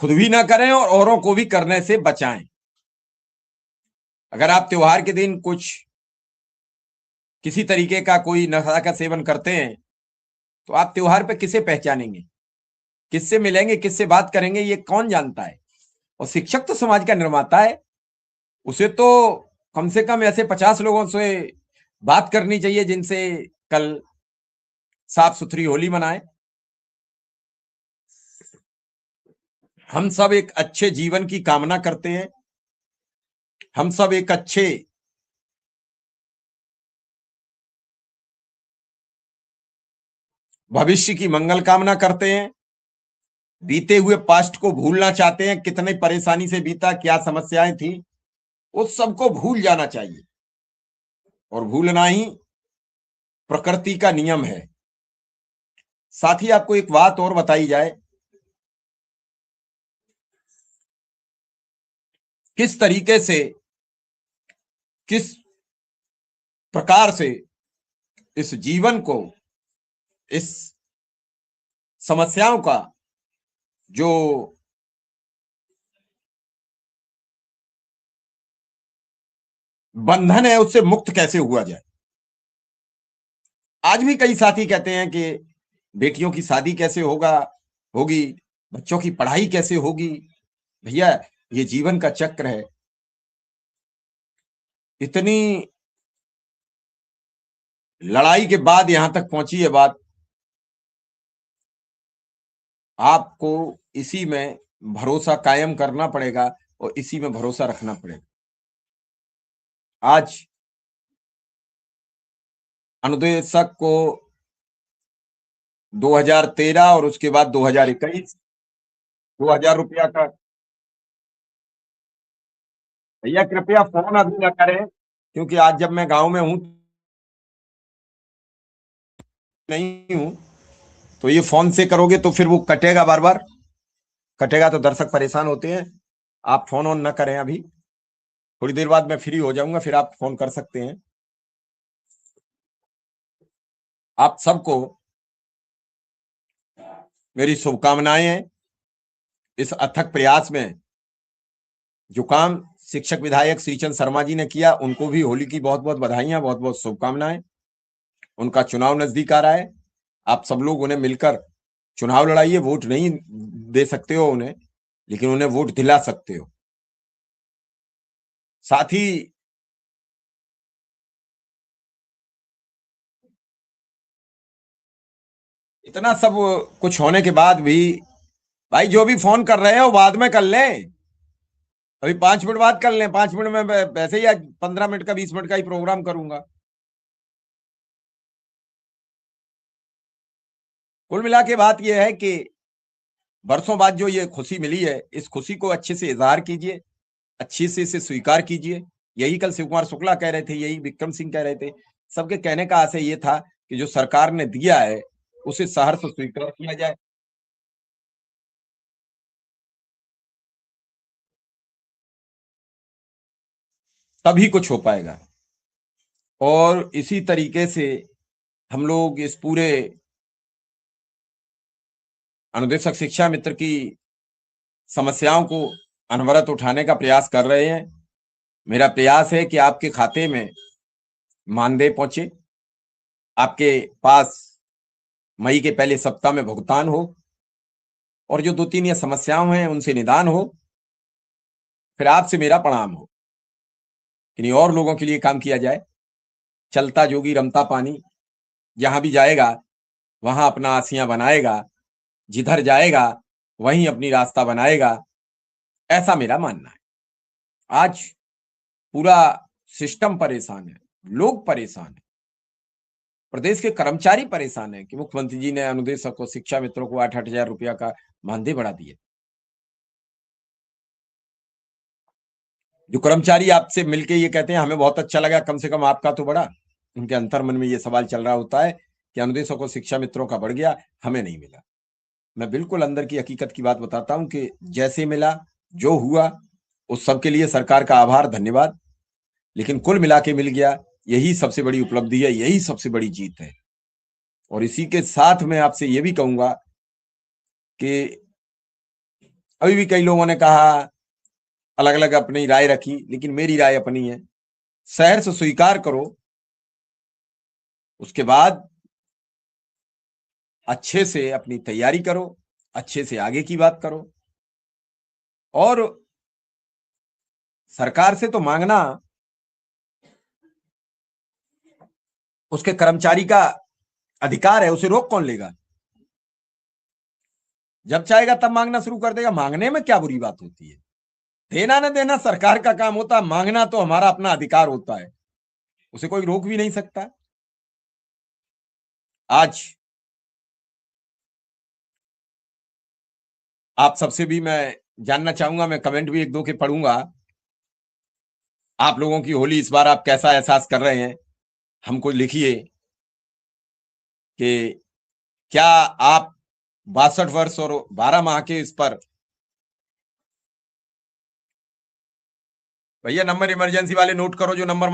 खुद भी ना करें और औरों को भी करने से बचाएं। अगर आप त्योहार के दिन कुछ किसी तरीके का कोई नशा का सेवन करते हैं तो आप त्योहार पे किसे पहचानेंगे, किससे मिलेंगे, किससे बात करेंगे, ये कौन जानता है। और शिक्षक तो समाज का निर्माता है, उसे तो कम से कम ऐसे 50 लोगों से बात करनी चाहिए जिनसे कल साफ सुथरी होली मनाए। हम सब एक अच्छे जीवन की कामना करते हैं, हम सब एक अच्छे भविष्य की मंगल कामना करते हैं, बीते हुए पास्ट को भूलना चाहते हैं, कितनी परेशानी से बीता, क्या समस्याएं थी, उस सबको भूल जाना चाहिए। और भूलना ही प्रकृति का नियम है। साथ ही आपको एक बात और बताई जाए, किस तरीके से, किस प्रकार से इस जीवन को, इस समस्याओं का जो बंधन है उससे मुक्त कैसे हुआ जाए। आज भी कई साथी कहते हैं कि बेटियों की शादी कैसे होगी, बच्चों की पढ़ाई कैसे होगी। भैया, ये जीवन का चक्र है। इतनी लड़ाई के बाद यहां तक पहुंची है बात, आपको इसी में भरोसा कायम करना पड़ेगा और इसी में भरोसा रखना पड़ेगा। आज अनुदेशक को 2013 और उसके बाद 2021 ₹2000 का। भैया कृपया फोन अभी ना करें, क्योंकि आज जब मैं गांव में हूं नहीं हूं, तो ये फोन से करोगे तो फिर वो कटेगा, बार बार कटेगा तो दर्शक परेशान होते हैं। आप फोन ऑन ना करें अभी, थोड़ी देर बाद मैं फ्री हो जाऊंगा, फिर आप फोन कर सकते हैं। आप सबको मेरी शुभकामनाएं हैं इस अथक प्रयास में। जो काम शिक्षक विधायक श्रीचंद शर्मा जी ने किया, उनको भी होली की बहुत बहुत बधाइयां, बहुत बहुत शुभकामनाएं। उनका चुनाव नजदीक आ रहा है, आप सब लोग उन्हें मिलकर चुनाव लड़ाइए। वोट नहीं दे सकते हो उन्हें, लेकिन उन्हें वोट दिला सकते हो। साथ ही इतना सब कुछ होने के बाद भी, भाई जो भी फोन कर रहे हो बाद में कर लें, अभी 5 मिनट बाद कर लें। 5 मिनट में वैसे ही आज 15 मिनट का 20 मिनट का ही प्रोग्राम करूंगा। कुल मिला के बात यह है कि बरसों बाद जो ये खुशी मिली है, इस खुशी को अच्छे से इजहार कीजिए, अच्छे से इसे स्वीकार कीजिए। यही कल शिव कुमार शुक्ला कह रहे थे, यही विक्रम सिंह कह रहे थे। सबके कहने का आशय ये था कि जो सरकार ने दिया है उसे सहर्ष स्वीकार किया जाए। तभी कुछ हो पाएगा। और इसी तरीके से हम लोग इस पूरे अनुदेशक शिक्षा मित्र की समस्याओं को अनवरत उठाने का प्रयास कर रहे हैं। मेरा प्रयास है कि आपके खाते में मानदेय पहुंचे, आपके पास मई के पहले सप्ताह में भुगतान हो, और जो 2-3 ये समस्याएं हैं उनसे निदान हो, फिर आपसे मेरा प्रणाम हो। किन्हीं और लोगों के लिए काम किया जाए। चलता जोगी रमता पानी, जहां भी जाएगा वहां अपना आसियां बनाएगा, जिधर जाएगा वहीं अपनी रास्ता बनाएगा, ऐसा मेरा मानना है। आज पूरा सिस्टम परेशान है, लोग परेशान है, प्रदेश के कर्मचारी परेशान है कि मुख्यमंत्री जी ने अनुदेशकों, शिक्षा मित्रों को 8-8 हजार रुपया का मानदेय बढ़ा दिया। जो कर्मचारी आपसे मिलके ये कहते हैं हमें बहुत अच्छा लगा, कम से कम आपका तो बढ़ा, उनके अंतर मन में ये सवाल चल रहा होता है कि अनुदेशकों, शिक्षा मित्रों का बढ़ गया, हमें नहीं मिला। मैं बिल्कुल अंदर की हकीकत की बात बताता हूं कि जैसे मिला, जो हुआ, उस सब के लिए सरकार का आभार, धन्यवाद। लेकिन कुल मिला के मिल गया, यही सबसे बड़ी उपलब्धि है, यही सबसे बड़ी जीत है। और इसी के साथ मैं आपसे ये भी कहूंगा कि अभी भी कई लोगों ने कहा, अलग अलग अपनी राय रखी, लेकिन मेरी राय अपनी है। शहर से स्वीकार करो, उसके बाद अच्छे से अपनी तैयारी करो, अच्छे से आगे की बात करो। और सरकार से तो मांगना उसके कर्मचारी का अधिकार है, उसे रोक कौन लेगा? जब चाहेगा तब मांगना शुरू कर देगा। मांगने में क्या बुरी बात होती है? देना न देना सरकार का काम होता है, मांगना तो हमारा अपना अधिकार होता है, उसे कोई रोक भी नहीं सकता। आज आप सबसे भी मैं जानना चाहूंगा, मैं कमेंट भी एक दो के पढ़ूंगा, आप लोगों की होली इस बार आप कैसा एहसास कर रहे हैं? हमको लिखिए कि क्या आप 62 वर्ष और 12 माह के इस पर, भैया नंबर इमरजेंसी वाले नोट करो, जो नंबर